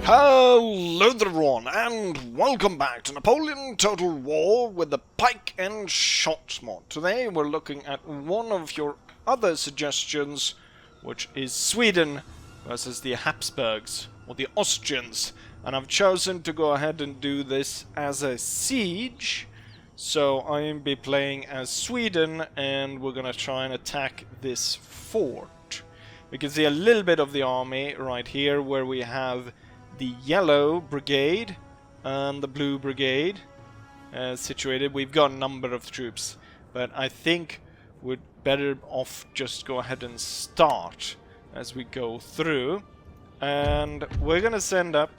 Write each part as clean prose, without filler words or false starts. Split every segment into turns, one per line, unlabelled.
Hello there everyone, and welcome back to Napoleon Total War with the Pike and Shot mod. Today we're looking at one of your other suggestions, which is Sweden versus the Habsburgs, or the Austrians. And I've chosen to go ahead and do this as a siege. So I'll be playing as Sweden, and we're gonna try and attack this fort. We can see a little bit of the army right here, where we have the yellow brigade and the blue brigade situated. We've got a number of troops, but I think we're better off just go ahead and start as we go through. And we're gonna send up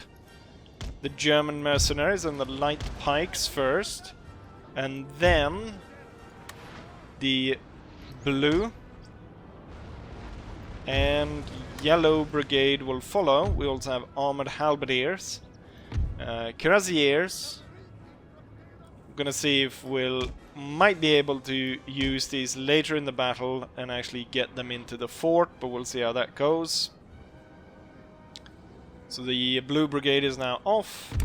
the German mercenaries and the light pikes first, and then the blue and yellow brigade will follow. We also have armored halberdiers, cuirassiers. I'm gonna see if we'll might be able to use these later in the battle and actually get them into the fort, but we'll see how that goes. So the blue brigade is now off,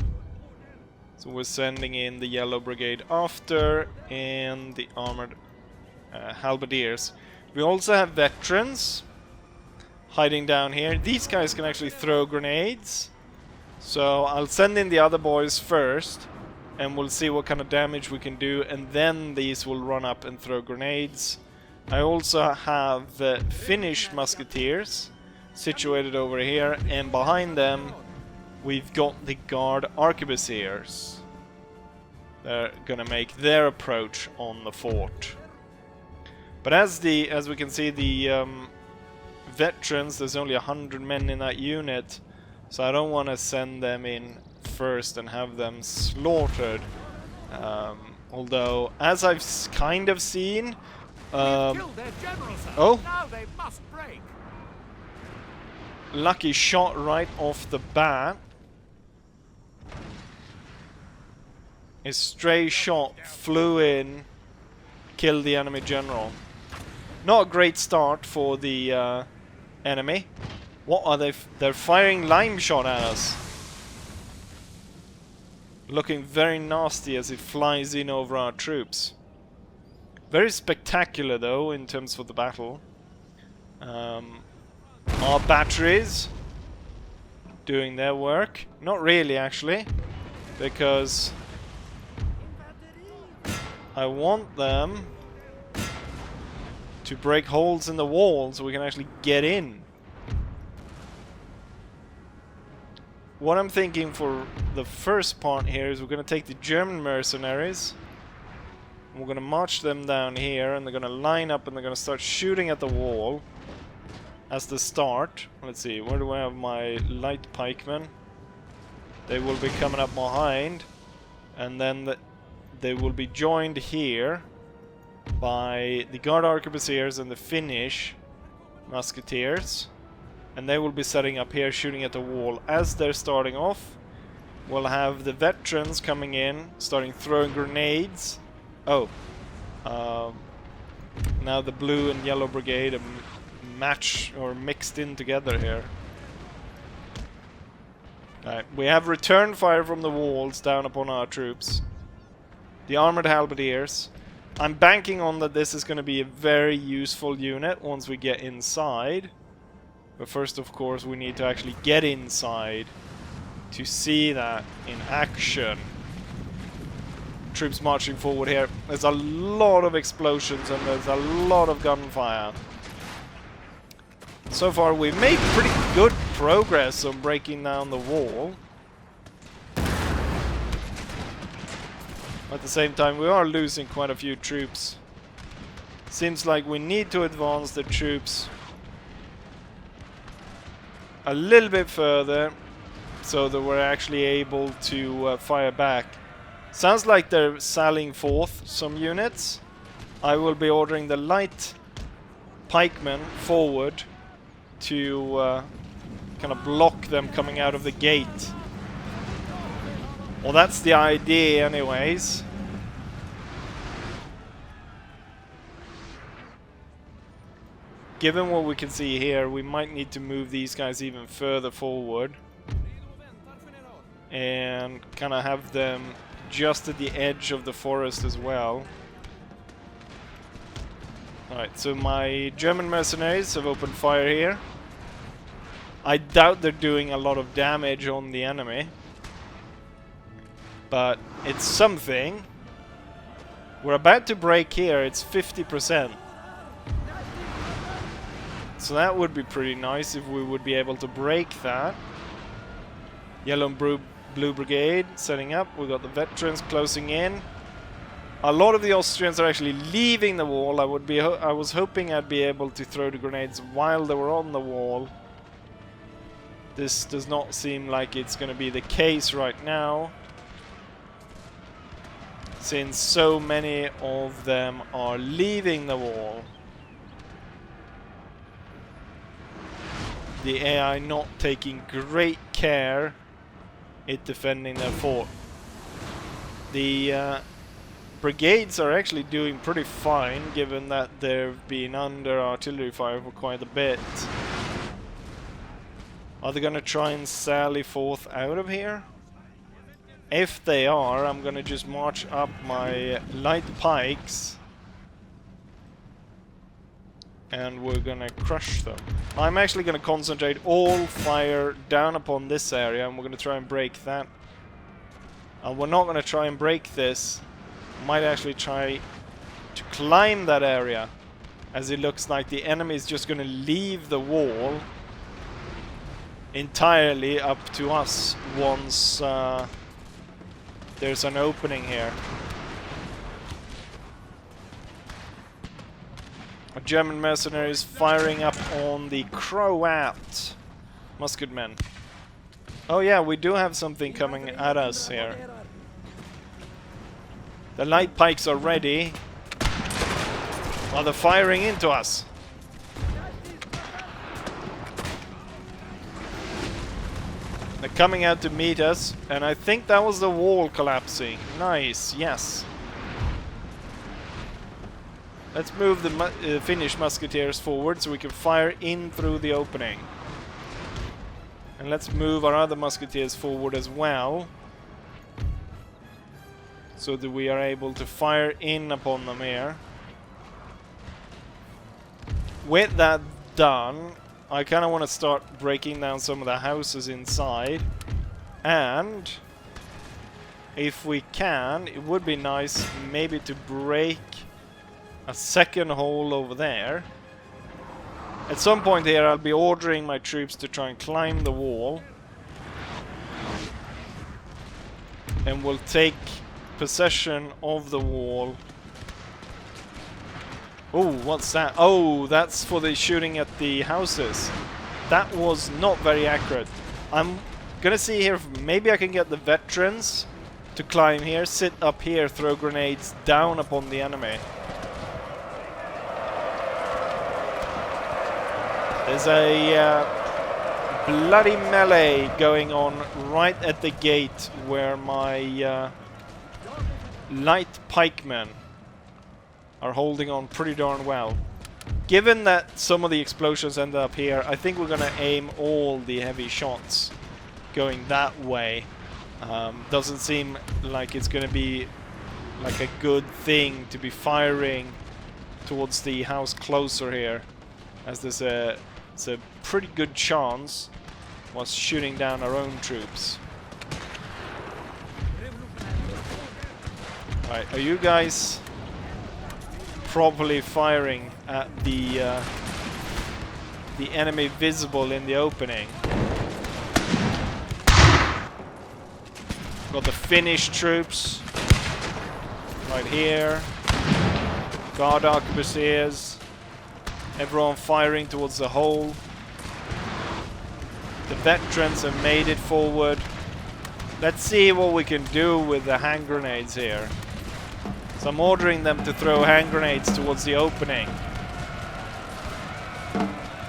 so we're sending in the yellow brigade after, and the armored halberdiers. We also have veterans hiding down here. These guys can actually throw grenades, so I'll send in the other boys first and we'll see what kind of damage we can do, and then these will run up and throw grenades. I also have Finnish musketeers situated over here, and behind them we've got the guard arquebusiers. They're gonna make their approach on the fort. But as we can see, the veterans, there's only 100 men in that unit, so I don't want to send them in first and have them slaughtered. Although, as I've kind of seen, lucky shot right off the bat. A stray shot flew in, killed the enemy general. Not a great start for the enemy. What are they? They're firing lime shot at us. Looking very nasty as it flies in over our troops. Very spectacular though in terms of the battle. Our batteries doing their work. Not really actually, because I want them to break holes in the wall so we can actually get in. What I'm thinking for the first part here is we're going to take the German mercenaries, we're going to march them down here, and they're going to line up and they're going to start shooting at the wall as the start. Let's see, where do I have my light pikemen? They will be coming up behind, and then they will be joined here by the guard arquebusiers and the Finnish musketeers, and they will be setting up here shooting at the wall. As they're starting off, we'll have the veterans coming in, starting throwing grenades. Now the blue and yellow brigade are matched or mixed in together here. Alright, we have return fire from the walls down upon our troops. The armored halberdiers. I'm banking on that this is going to be a very useful unit once we get inside. But first, of course, we need to actually get inside to see that in action. Troops marching forward here. There's a lot of explosions and there's a lot of gunfire. So far, we've made pretty good progress on breaking down the wall. At the same time, we are losing quite a few troops. Seems like we need to advance the troops a little bit further so that we're actually able to fire back. Sounds like they're sallying forth some units. I will be ordering the light pikemen forward to kind of block them coming out of the gate. Well, that's the idea anyways. Given what we can see here, we might need to move these guys even further forward. and kind of have them just at the edge of the forest as well. Alright, so my German mercenaries have opened fire here. I doubt they're doing a lot of damage on the enemy, but it's something. We're about to break here, it's 50%. So that would be pretty nice if we would be able to break that. Yellow and blue brigade setting up. We've got the veterans closing in. A lot of the Austrians are actually leaving the wall. I was hoping I'd be able to throw the grenades while they were on the wall. This does not seem like it's going to be the case right now, since so many of them are leaving the wall. The AI not taking great care in defending their fort. The brigades are actually doing pretty fine, given that they've been under artillery fire for quite a bit. Are they gonna try and sally forth out of here? If they are, I'm gonna just march up my light pikes and we're gonna crush them. I'm actually gonna concentrate all fire down upon this area, and we're gonna try and break that. We're not gonna try and break this. Might actually try to climb that area, as it looks like the enemy is just gonna leave the wall entirely up to us once there's an opening here. A German mercenaries firing up on the Croat musketmen. Oh yeah, we do have something coming at us here. The light pikes are ready. Well, they're firing into us. They're coming out to meet us, and I think that was the wall collapsing. Nice, yes. Let's move the Finnish musketeers forward so we can fire in through the opening. And let's move our other musketeers forward as well, so that we are able to fire in upon them here. With that done, I kind of want to start breaking down some of the houses inside. And if we can, it would be nice maybe to break a second hole over there. At some point here, I'll be ordering my troops to try and climb the wall. And we'll take possession of the wall. Oh, what's that? Oh, that's for the shooting at the houses. That was not very accurate. I'm gonna see here if maybe I can get the veterans to climb here, sit up here, throw grenades down upon the enemy. There's a bloody melee going on right at the gate where my light pikemen are holding on pretty darn well. Given that some of the explosions end up here, I think we're gonna aim all the heavy shots going that way. Doesn't seem like it's gonna be like a good thing to be firing towards the house closer here, as there's it's a pretty good chance of us shooting down our own troops. Alright, are you guys properly firing at the enemy visible in the opening? Got the Finnish troops right here. Guard arquebusiers. Everyone firing towards the hole. The veterans have made it forward. Let's see what we can do with the hand grenades here. So I'm ordering them to throw hand grenades towards the opening.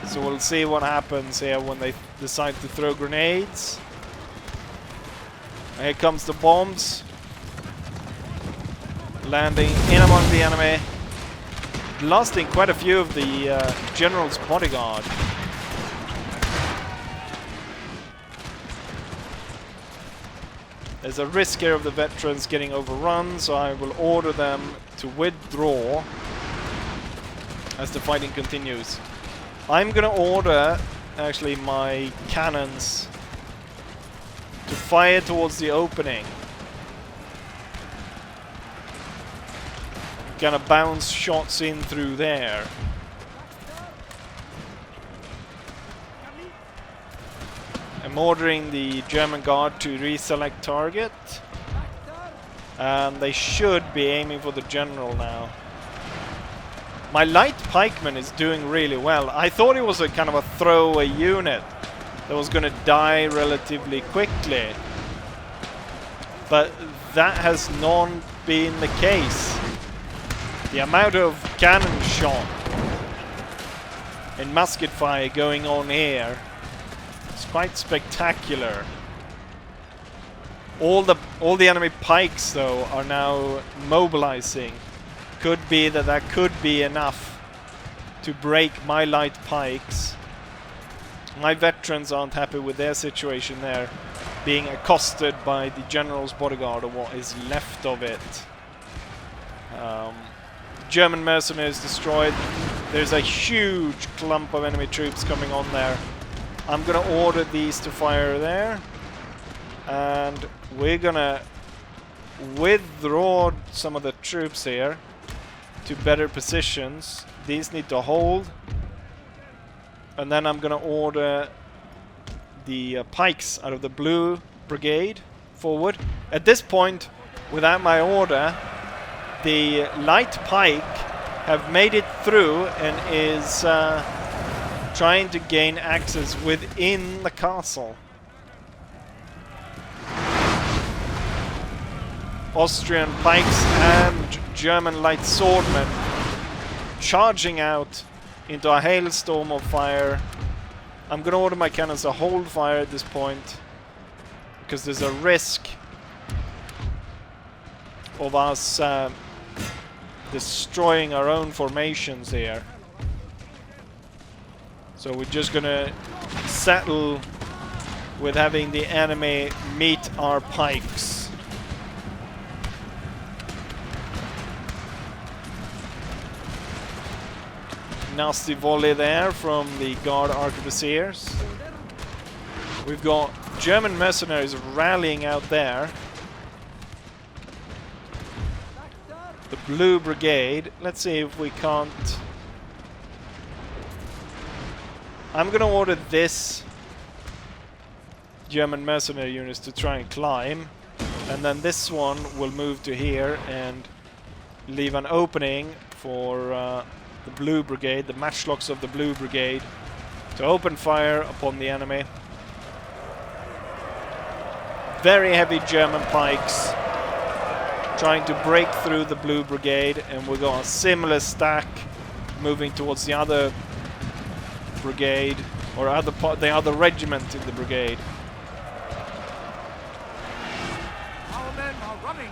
So we'll see what happens here when they decide to throw grenades. Here comes the bombs. Landing in among the enemy. Blasting quite a few of the general's bodyguard. There's a risk here of the veterans getting overrun, so I will order them to withdraw as the fighting continues. I'm gonna order actually my cannons to fire towards the opening. Gonna bounce shots in through there. I'm ordering the German guard to reselect target. And they should be aiming for the general now. My light pikeman is doing really well. I thought it was a kind of a throwaway unit that was going to die relatively quickly. But that has not been the case. The amount of cannon shot and musket fire going on here is quite spectacular. All the enemy pikes though are now mobilizing. Could be that could be enough to break my light pikes. My veterans aren't happy with their situation there, being accosted by the general's bodyguard, or what is left of it. German mercenaries destroyed. There's a huge clump of enemy troops coming on there. I'm gonna order these to fire there. And we're gonna withdraw some of the troops here to better positions. These need to hold. And then I'm gonna order the pikes out of the blue brigade forward. At this point, without my order, the light pike have made it through and is trying to gain access within the castle. Austrian pikes and German light swordmen charging out into a hailstorm of fire. I'm gonna order my cannons to hold fire at this point because there's a risk of us destroying our own formations here. So we're just gonna settle with having the enemy meet our pikes. Nasty volley there from the guard arquebusiers. We've got German mercenaries rallying out there. The blue brigade. Let's see if we can't. I'm gonna order this German mercenary units to try and climb, and then this one will move to here and leave an opening for the blue brigade, the matchlocks of the blue brigade, to open fire upon the enemy. Very heavy German pikes trying to break through the blue brigade, and we've got a similar stack moving towards the other brigade, or the other regiment in the brigade.
Our men are running.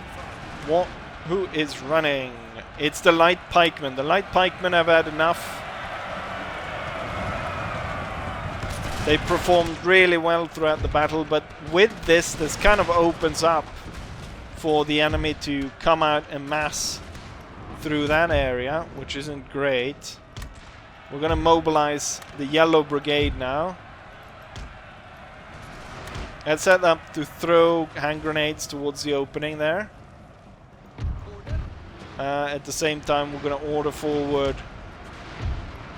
What? Who is running? It's the light pikemen. The light pikemen have had enough. They performed really well throughout the battle, but with this kind of opens up for the enemy to come out en masse through that area, which isn't great. We're going to mobilize the yellow brigade now. And set up to throw hand grenades towards the opening there. At the same time, we're going to order forward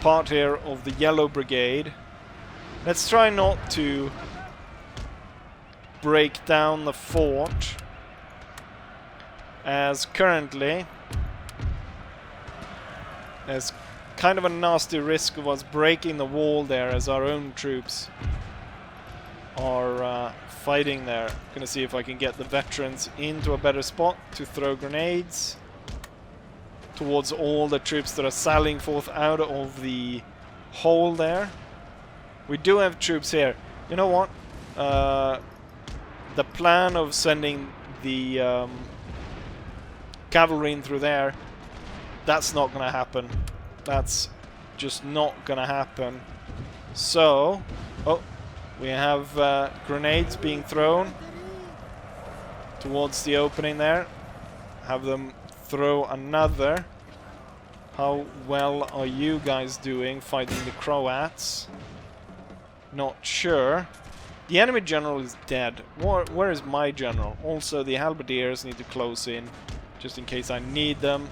part here of the yellow brigade. Let's try not to break down the fort, as currently there's kind of a nasty risk of us breaking the wall there, as our own troops are fighting there. Gonna see if I can get the veterans into a better spot to throw grenades towards all the troops that are sallying forth out of the hole there. We do have troops here. You know what? The plan of sending the cavalry in through there, that's not going to happen. That's just not going to happen. So, oh, we have grenades being thrown. towards the opening there. Have them throw another. How well are you guys doing fighting the Croats? Not sure. The enemy general is dead. Where is my general? Also, the halberdiers need to close in, just in case I need them.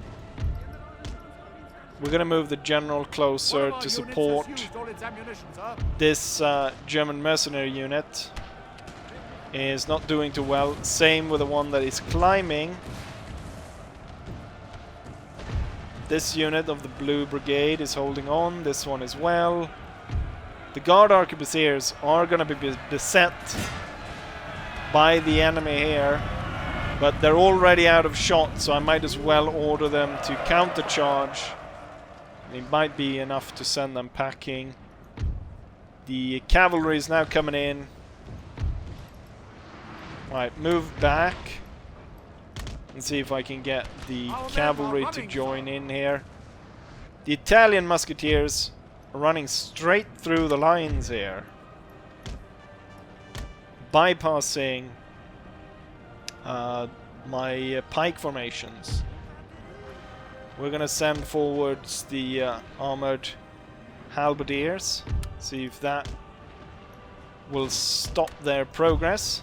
We're gonna move the general closer to support this German mercenary unit. Is not doing too well. Same with the one that is climbing. This unit of the Blue Brigade is holding on. This one as well. The Guard Arquebusiers are going to be beset by the enemy here, but they're already out of shot, so I might as well order them to countercharge. It might be enough to send them packing. The cavalry is now coming in. Right, move back and see if I can get the cavalry to join in here. The Italian musketeers are running straight through the lines here, bypassing my pike formations. We're gonna send forwards the armored halberdiers, see if that will stop their progress.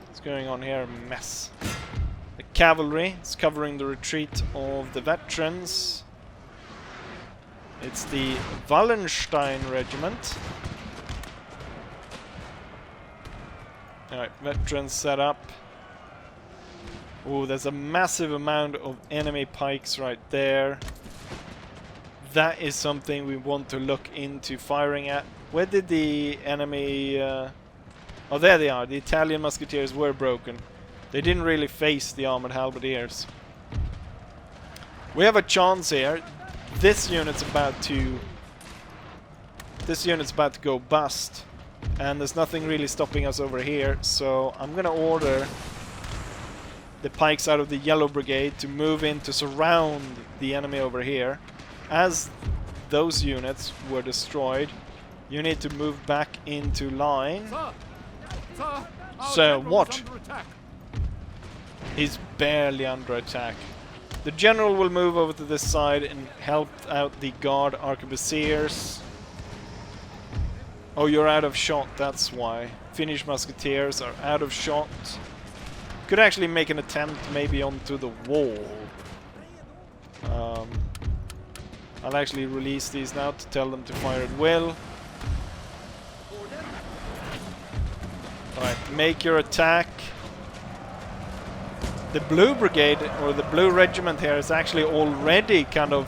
What's going on here? A mess. The cavalry is covering the retreat of the veterans. It's the Wallenstein regiment. Alright, veterans set up. Oh, there's a massive amount of enemy pikes right there. That is something we want to look into firing at. Where did the enemy... Oh, there they are. The Italian musketeers were broken. They didn't really face the armored halberdiers. We have a chance here. This unit's about to go bust, and there's nothing really stopping us over here, so I'm gonna order the pikes out of the Yellow Brigade to move in to surround the enemy over here. As those units were destroyed, you need to move back into line. So what? He's barely under attack. The general will move over to this side and help out the Guard Arquebusiers. Oh, you're out of shot, that's why. Finnish musketeers are out of shot. Could actually make an attempt maybe onto the wall. I'll actually release these now to tell them to fire at will. Alright, make your attack. The Blue Brigade, or the Blue Regiment here, is actually already kind of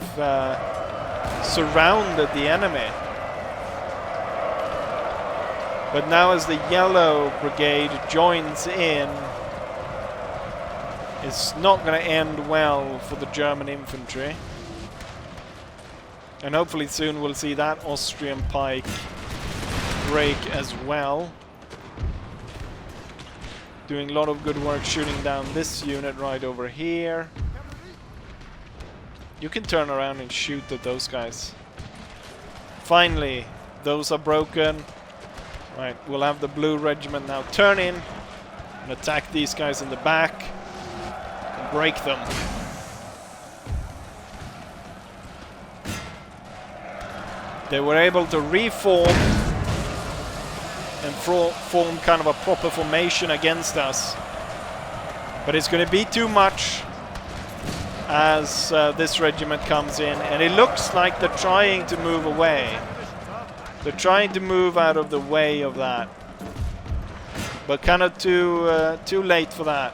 surrounded the enemy. But now as the Yellow Brigade joins in, it's not going to end well for the German infantry. And hopefully soon we'll see that Austrian pike break as well. Doing a lot of good work shooting down this unit right over here. You can turn around and shoot at those guys. Finally, those are broken. Right, we'll have the Blue Regiment now turn in and attack these guys in the back and break them. They were able to reform and form kind of a proper formation against us. But it's going to be too much as this regiment comes in, and it looks like they're trying to move away. They're trying to move out of the way of that, but kind of too late for that,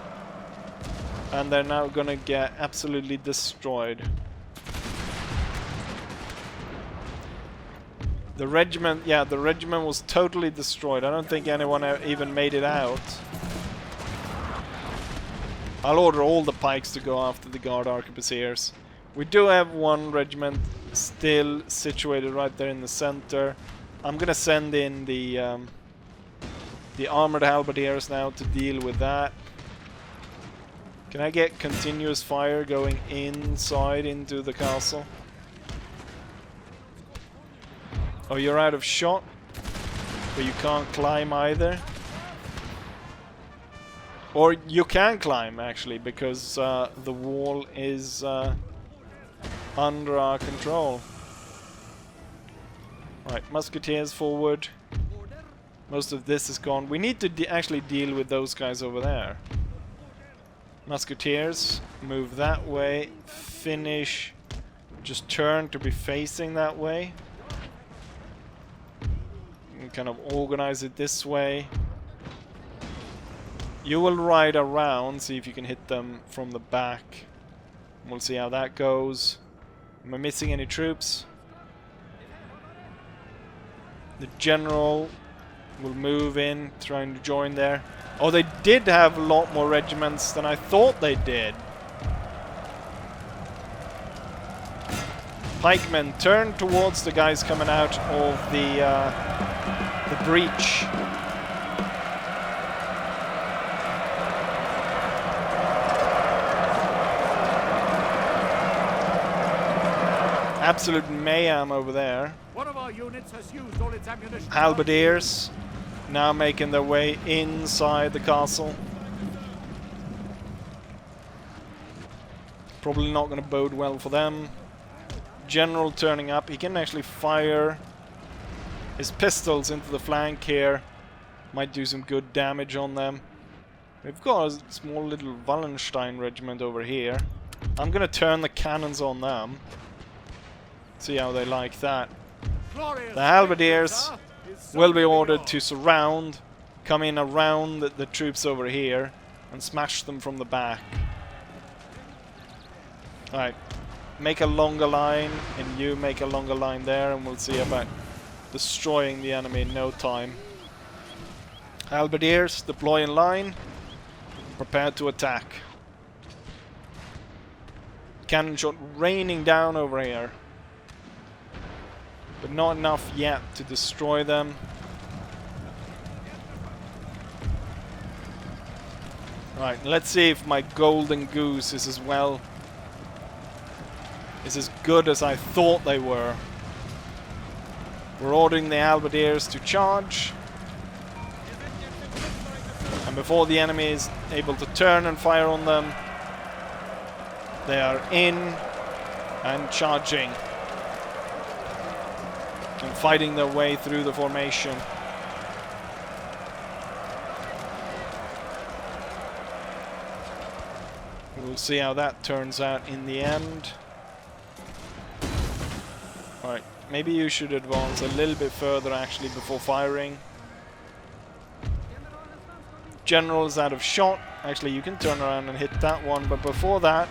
and they're now going to get absolutely destroyed. The regiment, yeah, the regiment was totally destroyed. I don't think anyone even made it out. I'll order all the pikes to go after the Guard Arquebusiers. We do have one regiment still situated right there in the center. I'm gonna send in the armored halberdiers now to deal with that. Can I get continuous fire going inside into the castle? Oh, you're out of shot, but you can't climb either. Or you can climb, actually, because the wall is under our control. Right, musketeers forward. Most of this is gone. We need to actually deal with those guys over there. Musketeers, move that way. Finish. Just turn to be facing that way. And kind of organize it this way. You will ride around, see if you can hit them from the back. We'll see how that goes. Am I missing any troops? The general will move in, trying to join there. Oh, they did have a lot more regiments than I thought they did. Pikemen, turn towards the guys coming out of the breach. Absolute mayhem over there.
One of our units has used all its ammunition.
Halberdiers now making their way inside the castle. Probably not going to bode well for them. General turning up. He can actually fire his pistols into the flank here. Might do some good damage on them. We've got a small little Wallenstein regiment over here. I'm going to turn the cannons on them. See how they like that. The halberdiers will be ordered to surround, come in around the troops over here, and smash them from the back. Alright, make a longer line, and you make a longer line there, and we'll see about destroying the enemy in no time. Halberdiers, deploy in line, prepare to attack. Cannon shot raining down over here. But not enough yet to destroy them. Right, let's see if my golden goose is as well... is as good as I thought they were. We're ordering the halberdiers to charge. And before the enemy is able to turn and fire on them, they are in and charging. And fighting their way through the formation. We'll see how that turns out in the end. Alright, maybe you should advance a little bit further actually before firing. General's out of shot. Actually, you can turn around and hit that one, but before that,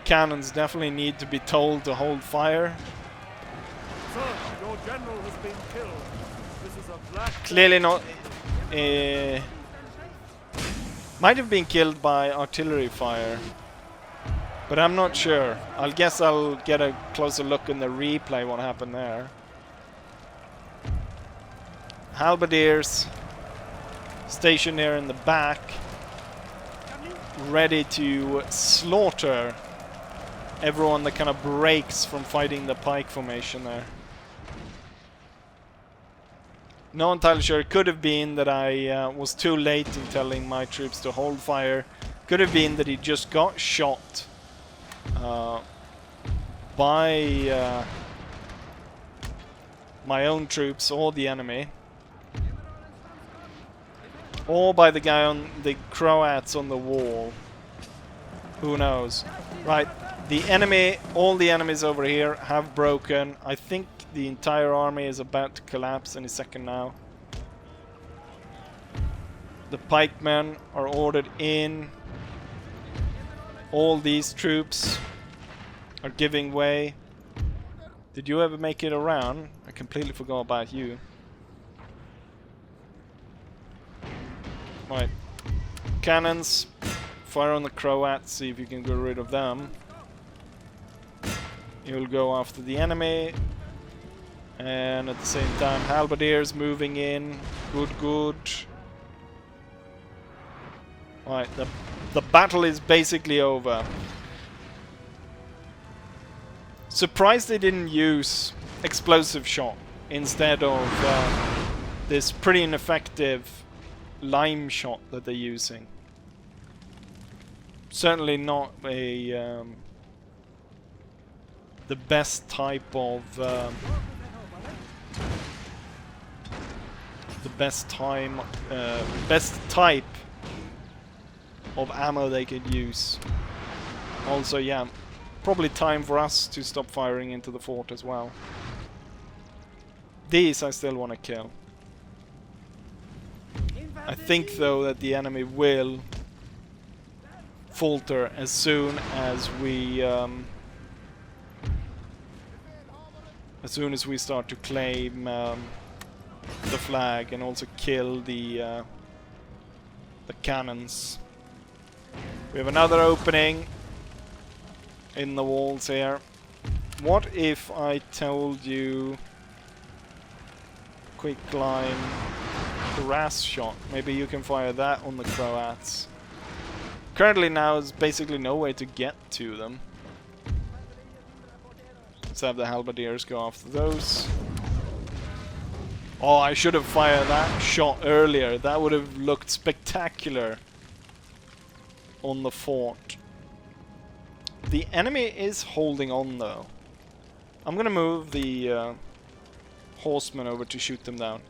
cannons definitely need to be told to hold fire.
Sir, your general has been killed. This is a black...
Clearly not... might have been killed by artillery fire. But I'm not sure. I guess I'll get a closer look in the replay what happened there. Halberdiers stationed here in the back. Ready to slaughter everyone that kind of breaks from fighting the pike formation there. Not entirely sure. It could have been that I was too late in telling my troops to hold fire. Could have been that he just got shot by my own troops or the enemy. Or by the guy on the Croats on the wall. Who knows? Right, the enemy, all the enemies over here have broken. I think the entire army is about to collapse any second now. The pikemen are ordered in. All these troops are giving way. Did you ever make it around? I completely forgot about you. Right. Cannons. Fire on the Croats, see if you can get rid of them. You'll go after the enemy. And at the same time, halberdiers moving in. Good, good. Right, the battle is basically over. Surprised they didn't use explosive shot instead of this pretty ineffective lime shot that they're using. certainly not a the best type of best type of ammo they could use. Also, yeah, probably time for us to stop firing into the fort as well. These I still want to kill. I think though that the enemy will falter as soon as we start to claim the flag and also kill the cannons. We have another opening in the walls here. What if I told you quick climb harass shot? Maybe you can fire that on the Croats. Currently now there's basically no way to get to them. Let's have the halberdiers go after those. Oh, I should have fired that shot earlier. That would have looked spectacular on the fort. The enemy is holding on though. I'm gonna move the horsemen over to shoot them down.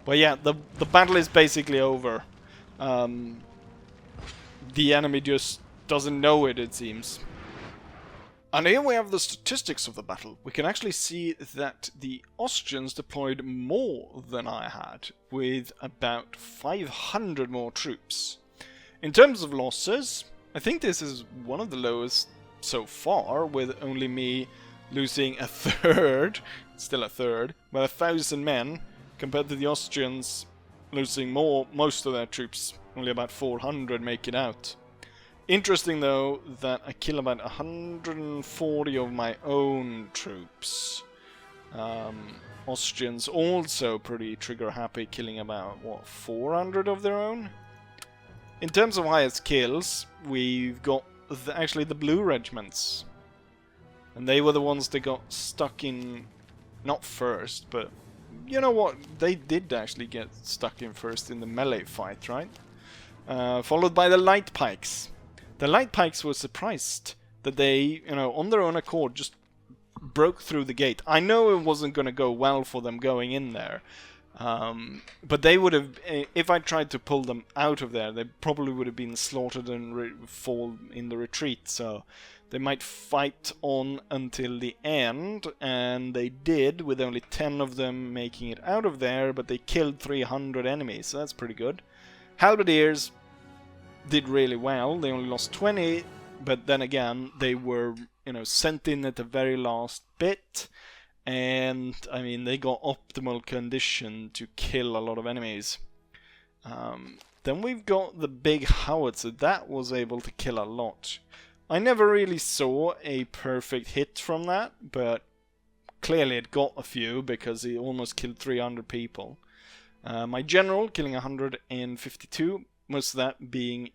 But yeah, the battle is basically over. The enemy just doesn't know it, it seems. And here we have the statistics of the battle. We can actually see that the Austrians deployed more than I had, with about 500 more troops. In terms of losses, I think this is one of the lowest so far, with only me losing a third, still a third, but 1,000 men, compared to the Austrians losing most of their troops, only about 400 make it out. Interesting though that I kill about 140 of my own troops. Austrians also pretty trigger happy, killing about, what, 400 of their own? In terms of highest kills, we've got actually the blue regiments. And they were the ones that got stuck in, not first, but you know what, they did actually get stuck in first in the melee fight, right? Followed by the light pikes. The light pikes were surprised that they, you know, on their own accord just broke through the gate. I know it wasn't going to go well for them going in there. But they would have, if I tried to pull them out of there, they probably would have been slaughtered and fall in the retreat. So they might fight on until the end, and they did, with only 10 of them making it out of there, but they killed 300 enemies, so that's pretty good. Halberdiers did really well. They only lost 20, but then again, they were, you know, sent in at the very last bit. And, I mean, they got optimal condition to kill a lot of enemies. Then we've got the big howitzer. That was able to kill a lot. I never really saw a perfect hit from that, but clearly it got a few because it almost killed 300 people. My general killing 152, most of that being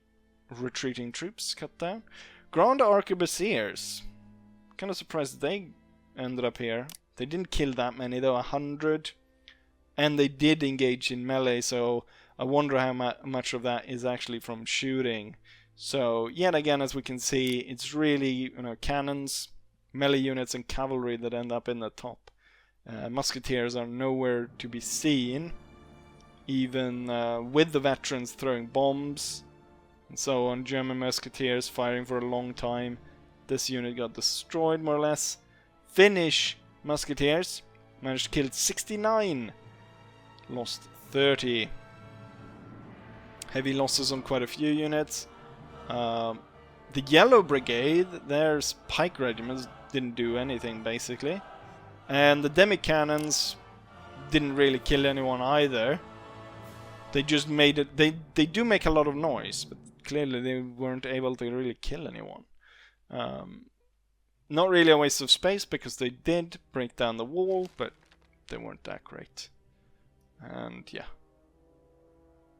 retreating troops cut down. Grand Arquebusiers. Kind of surprised they ended up here. They didn't kill that many though, 100. And they did engage in melee, so I wonder how much of that is actually from shooting. So, yet again, as we can see, it's really, you know, cannons, melee units and cavalry that end up in the top. Musketeers are nowhere to be seen, even with the veterans throwing bombs and so on. German musketeers firing for a long time. This unit got destroyed, more or less. Finnish musketeers managed to kill 69, lost 30. Heavy losses on quite a few units. The Yellow Brigade, their Pike regiments didn't do anything basically, and the demi-cannons didn't really kill anyone either. They just made it. They do make a lot of noise, but clearly they weren't able to really kill anyone. Not really a waste of space because they did break down the wall, but they weren't that great. And yeah,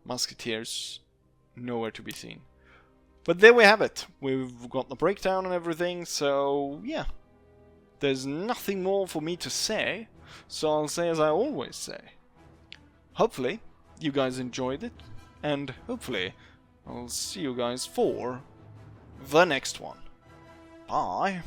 musketeers nowhere to be seen. But there we have it. We've got the breakdown and everything, so yeah. There's nothing more for me to say, so I'll say as I always say. Hopefully you guys enjoyed it, and hopefully I'll see you guys for the next one. Bye.